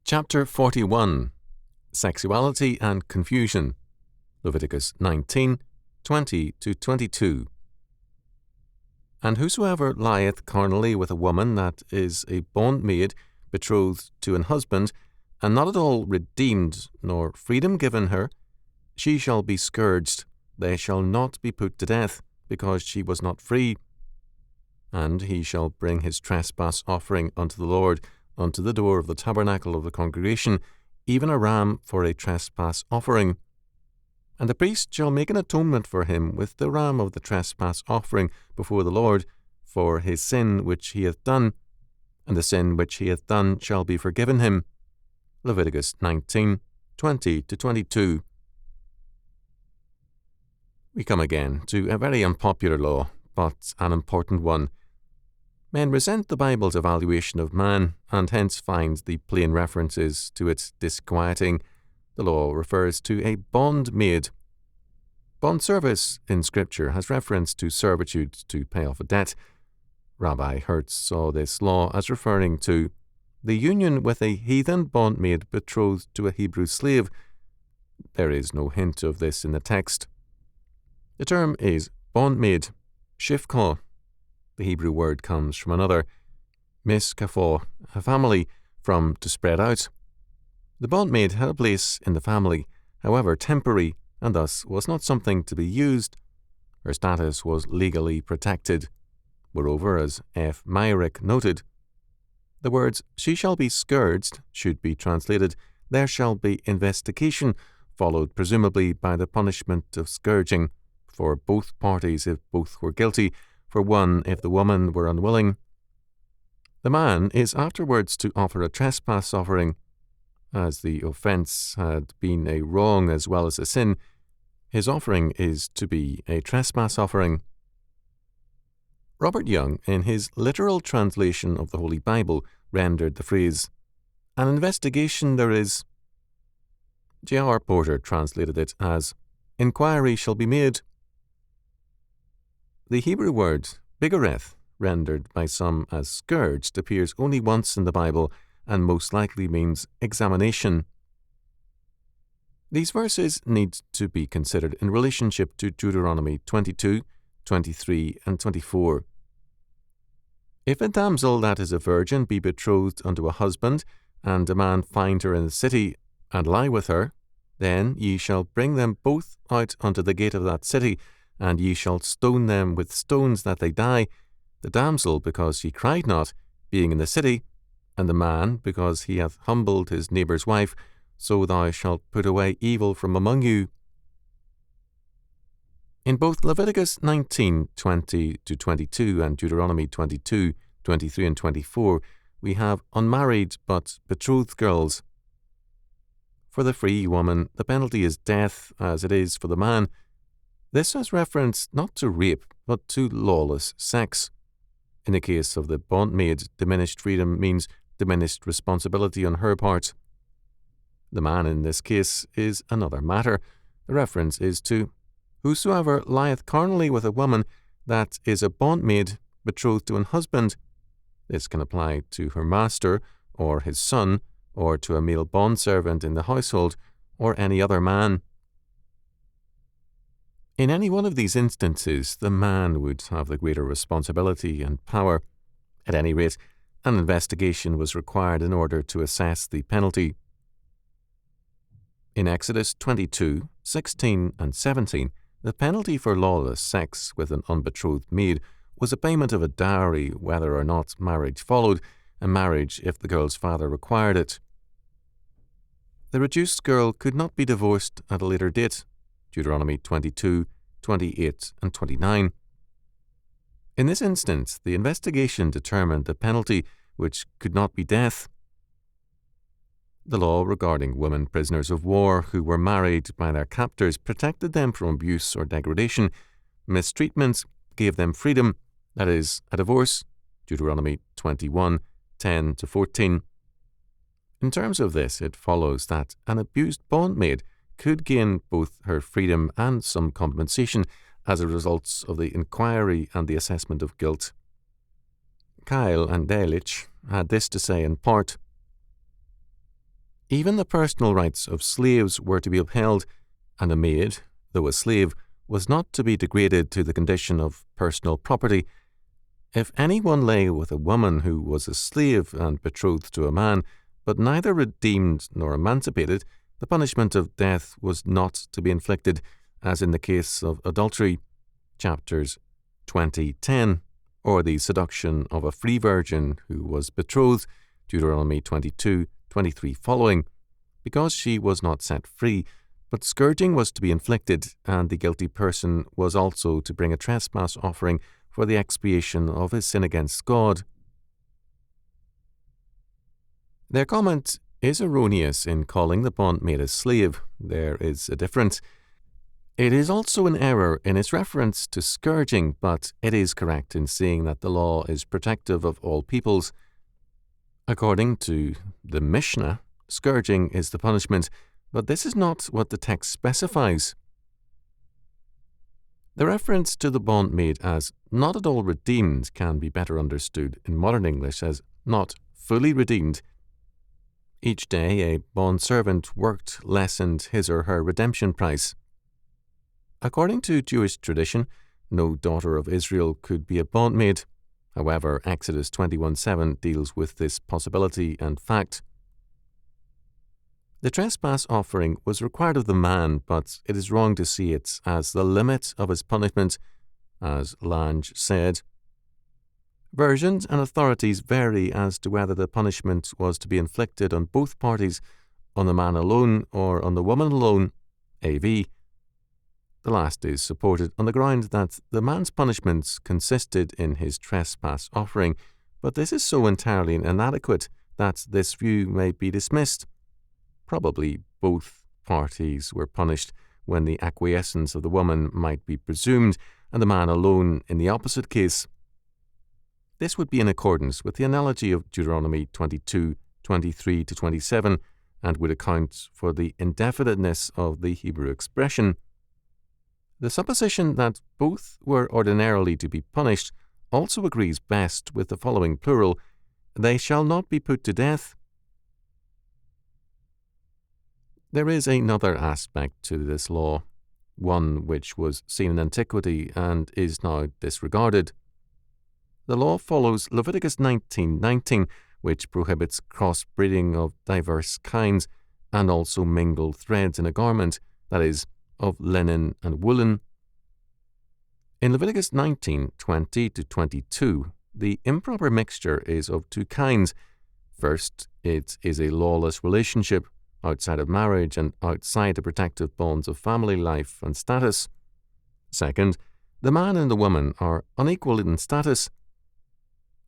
Chapter 41 Sexuality and Confusion, Leviticus 19, 20-22. And whosoever lieth carnally with a woman that is a bondmaid betrothed to an husband, and not at all redeemed, nor freedom given her, she shall be scourged, they shall not be put to death, because she was not free. And he shall bring his trespass offering unto the Lord, unto the door of the tabernacle of the congregation, even a ram for a trespass offering. And the priest shall make an atonement for him with the ram of the trespass offering before the Lord, for his sin which he hath done, and the sin which he hath done shall be forgiven him. Leviticus 19, 20-22. We come again to a very unpopular law, but an important one. Men resent the Bible's evaluation of man, and hence find the plain references to it disquieting. The law refers to a bondmaid. Bond service in Scripture has reference to servitude to pay off a debt. Rabbi Hertz saw this law as referring to the union with a heathen bondmaid betrothed to a Hebrew slave. There is no hint of this in the text. The term is bondmaid, shifkah. The Hebrew word comes from another, miskafah, a family, from to spread out. The bondmaid had a place in the family, however temporary, and thus was not something to be used. Her status was legally protected. Moreover, as F. Myrick noted, the words, she shall be scourged, should be translated, there shall be investigation, followed presumably by the punishment of scourging, for both parties if both were guilty, for one if the woman were unwilling. The man is afterwards to offer a trespass offering. As the offence had been a wrong as well as a sin, his offering is to be a trespass offering. Robert Young, in his literal translation of the Holy Bible, rendered the phrase, an investigation there is. J.R. Porter translated it as, inquiry shall be made. The Hebrew word bigoreth, rendered by some as scourged, appears only once in the Bible and most likely means examination. These verses need to be considered in relationship to Deuteronomy 22, 23, and 24. If a damsel that is a virgin be betrothed unto a husband, and a man find her in the city, and lie with her, then ye shall bring them both out unto the gate of that city, and ye shall stone them with stones that they die, the damsel because she cried not, being in the city, and the man because he hath humbled his neighbour's wife, so thou shalt put away evil from among you. In both Leviticus 19, 20-22 and Deuteronomy 22, 23 and 24, we have unmarried but betrothed girls. For the free woman, the penalty is death, as it is for the man. This has reference not to rape, but to lawless sex. In the case of the bondmaid, diminished freedom means diminished responsibility on her part. The man in this case is another matter. The reference is to whosoever lieth carnally with a woman that is a bondmaid betrothed to an husband. This can apply to her master, or his son, or to a male bondservant in the household, or any other man. In any one of these instances, the man would have the greater responsibility and power. At any rate, an investigation was required in order to assess the penalty. In Exodus 22, 16 and 17, the penalty for lawless sex with an unbetrothed maid was a payment of a dowry whether or not marriage followed, and marriage if the girl's father required it. The reduced girl could not be divorced at a later date. Deuteronomy 22, 28 and 29. In this instance, the investigation determined the penalty, which could not be death. The law regarding women prisoners of war who were married by their captors protected them from abuse or degradation. Mistreatment gave them freedom, that is, a divorce. Deuteronomy 21, 10-14. In terms of this, it follows that an abused bondmaid could gain both her freedom and some compensation as a result of the inquiry and the assessment of guilt. Kyle and Delitzsch had this to say in part: Even the personal rights of slaves were to be upheld, and a maid, though a slave, was not to be degraded to the condition of personal property. If anyone lay with a woman who was a slave and betrothed to a man, but neither redeemed nor emancipated, the punishment of death was not to be inflicted, as in the case of adultery, chapters 20:10, or the seduction of a free virgin who was betrothed, Deuteronomy 22:23 following, because she was not set free, but scourging was to be inflicted, and the guilty person was also to bring a trespass offering for the expiation of his sin against God. Their comment is erroneous in calling the bondmaid a slave. There is a difference. It is also an error in its reference to scourging, but it is correct in saying that the law is protective of all peoples. According to the Mishnah, scourging is the punishment, but this is not what the text specifies. The reference to the bondmaid as not at all redeemed can be better understood in modern English as not fully redeemed. Each day a bondservant worked lessened his or her redemption price. According to Jewish tradition, no daughter of Israel could be a bondmaid. However, Exodus 21:7 deals with this possibility and fact. The trespass offering was required of the man, but it is wrong to see it as the limit of his punishment, as Lange said. Versions and authorities vary as to whether the punishment was to be inflicted on both parties, on the man alone or on the woman alone, AV. The last is supported on the ground that the man's punishment consisted in his trespass offering, but this is so entirely inadequate that this view may be dismissed. Probably both parties were punished when the acquiescence of the woman might be presumed, and the man alone in the opposite case. This would be in accordance with the analogy of Deuteronomy 22:23-27, and would account for the indefiniteness of the Hebrew expression. The supposition that both were ordinarily to be punished also agrees best with the following plural, "They shall not be put to death." There is another aspect to this law, one which was seen in antiquity and is now disregarded. The law follows Leviticus 19:19, which prohibits cross-breeding of diverse kinds and also mingled threads in a garment, that is, of linen and woolen. In Leviticus 19:20-22, the improper mixture is of two kinds. First, it is a lawless relationship outside of marriage and outside the protective bonds of family life and status. Second, the man and the woman are unequal in status.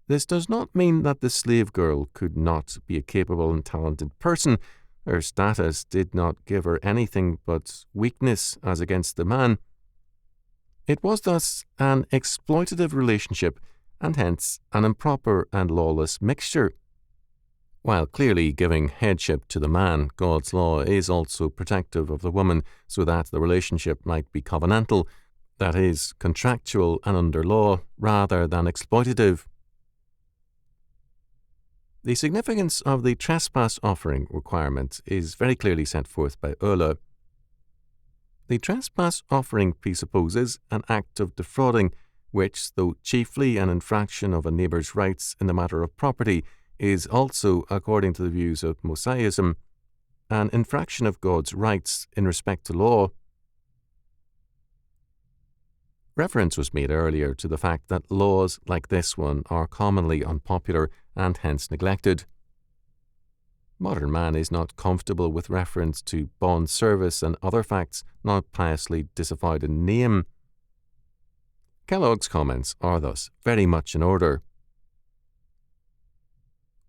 This does not mean that the slave girl could not be a capable and talented person. Her status did not give her anything but weakness as against the man. It was thus an exploitative relationship, and hence an improper and lawless mixture. While clearly giving headship to the man, God's law is also protective of the woman so that the relationship might be covenantal, that is, contractual and under law, rather than exploitative. The significance of the trespass offering requirement is very clearly set forth by Euler. The trespass offering presupposes an act of defrauding, which, though chiefly an infraction of a neighbour's rights in the matter of property, is also, according to the views of Mosaism, an infraction of God's rights in respect to law. Reference was made earlier to the fact that laws like this one are commonly unpopular and hence neglected. Modern man is not comfortable with reference to bond service and other facts not piously disavowed in name. Kellogg's comments are thus very much in order.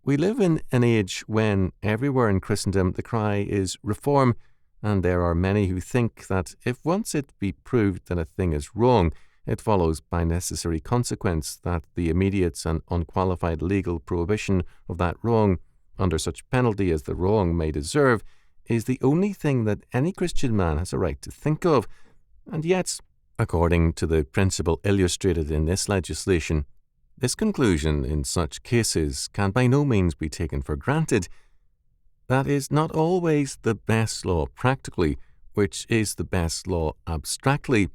We live in an age when everywhere in Christendom the cry is reform, and there are many who think that if once it be proved that a thing is wrong, it follows by necessary consequence that the immediate and unqualified legal prohibition of that wrong, under such penalty as the wrong may deserve, is the only thing that any Christian man has a right to think of. And yet, according to the principle illustrated in this legislation, this conclusion in such cases can by no means be taken for granted. That is not always the best law practically, which is the best law abstractly.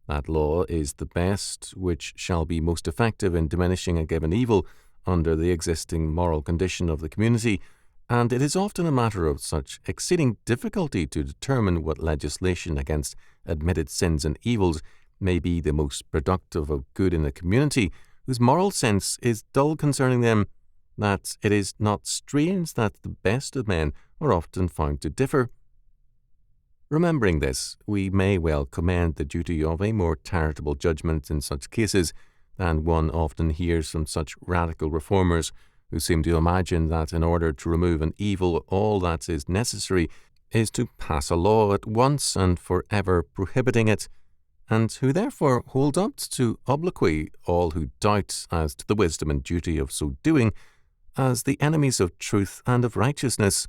That law is the best which shall be most effective in diminishing a given evil under the existing moral condition of the community, and it is often a matter of such exceeding difficulty to determine what legislation against admitted sins and evils may be the most productive of good in a community whose moral sense is dull concerning them, that it is not strange that the best of men are often found to differ. Remembering this, we may well commend the duty of a more charitable judgment in such cases than one often hears from such radical reformers who seem to imagine that in order to remove an evil all that is necessary is to pass a law at once and for ever prohibiting it, and who therefore hold up to obloquy all who doubt as to the wisdom and duty of so doing as the enemies of truth and of righteousness.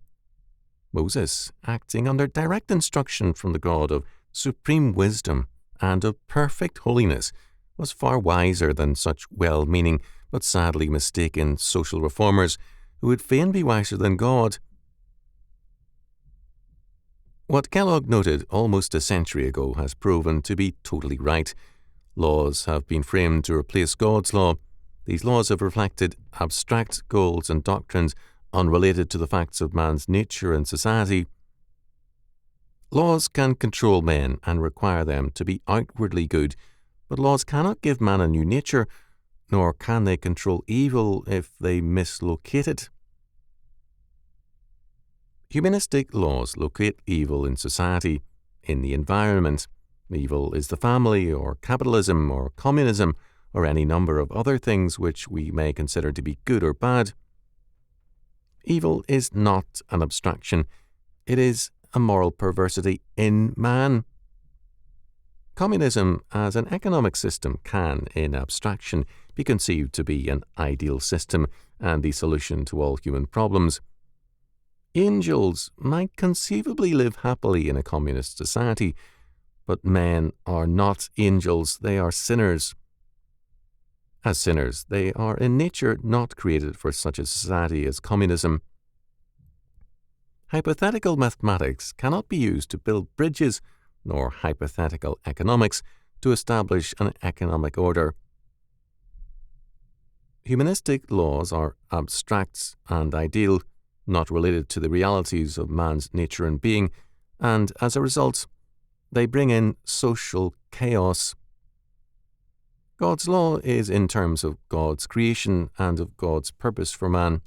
Moses, acting under direct instruction from the God of supreme wisdom and of perfect holiness, was far wiser than such well-meaning but sadly mistaken social reformers who would fain be wiser than God. What Kellogg noted almost a century ago has proven to be totally right. Laws have been framed to replace God's law. These laws have reflected abstract goals and doctrines unrelated to the facts of man's nature and society. Laws can control men and require them to be outwardly good, but laws cannot give man a new nature, nor can they control evil if they mislocate it. Humanistic laws locate evil in society, in the environment. Evil is the family, or capitalism, or communism, or any number of other things which we may consider to be good or bad. Evil is not an abstraction. It is a moral perversity in man. Communism as an economic system can, in abstraction, be conceived to be an ideal system and the solution to all human problems. Angels might conceivably live happily in a communist society, but men are not angels, they are sinners. As sinners, they are in nature not created for such a society as communism. Hypothetical mathematics cannot be used to build bridges, nor hypothetical economics to establish an economic order. Humanistic laws are abstract and ideal, not related to the realities of man's nature and being, and as a result, they bring in social chaos. God's law is in terms of God's creation and of God's purpose for man.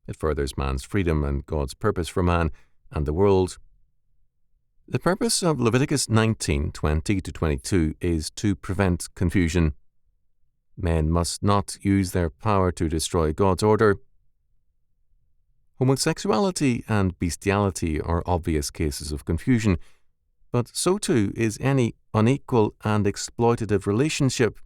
It furthers man's freedom and God's purpose for man and the world. The purpose of Leviticus 19:20-22 is to prevent confusion. Men must not use their power to destroy God's order. Homosexuality and bestiality are obvious cases of confusion, but so too is any unequal and exploitative relationship.